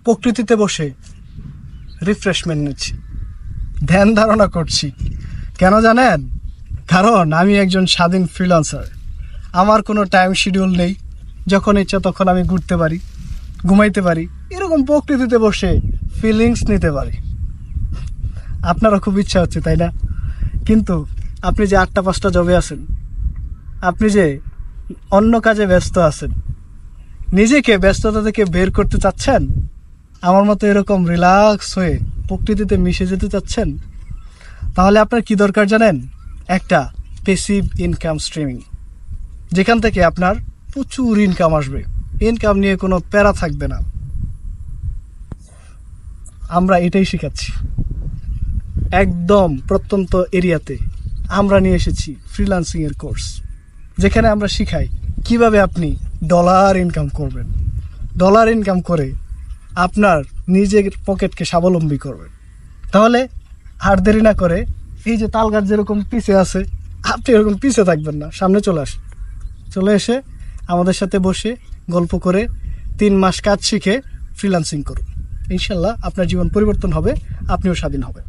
প্রকৃতিতে বসে রিফ্রেশমেন্ট নিচ্ছি, ধ্যান ধারণা করছি। কেন জানেন? কারণ আমি একজন স্বাধীন ফ্রিল্যান্সার। আমার কোনো টাইম শিডিউল নেই, যখন ইচ্ছা তখন আমি ঘুরতে পারি, ঘুমাইতে পারি, এরকম প্রকৃতিতে বসে ফিলিংস নিতে পারি। আপনারও খুব ইচ্ছা হচ্ছে, তাই না? কিন্তু আপনি যে 8টা-5টা জবে আছেন, আপনি যে অন্য কাজে ব্যস্ত আছেন, নিজেকে ব্যস্ততা থেকে বের করতে চাচ্ছেন, আমার মতো এরকম রিল্যাক্স হয়ে প্রকৃতিতে মিশে যেতে চাচ্ছেন, তাহলে আপনার কি দরকার জানেন? একটা প্যাসিভ ইনকাম স্ট্রিমিং, যেখান থেকে আপনার প্রচুর ইনকাম আসবে, ইনকাম নিয়ে কোনো প্যারা থাকবে না। আমরা এটাই শেখাচ্ছি। একদম প্রত্যন্ত এরিয়াতে আমরা নিয়ে এসেছি ফ্রিল্যান্সিংয়ের কোর্স, যেখানে আমরা শিখাই কিভাবে আপনি ডলার ইনকাম করবেন, ডলার ইনকাম করে আপনার নিজের পকেটকে স্বাবলম্বী করবেন। তাহলে আর দেরি না করে, এই যে তাল গাছ যেরকম পিছে আছে, আপনি এরকম পিছে থাকবেন না, সামনে চলে আসুন। চলে এসে আমাদের সাথে বসে গল্প করে 3 মাস কাজ শিখে ফ্রিল্যান্সিং করুন। ইনশাল্লাহ আপনার জীবন পরিবর্তন হবে, আপনিও স্বাধীন হবেন।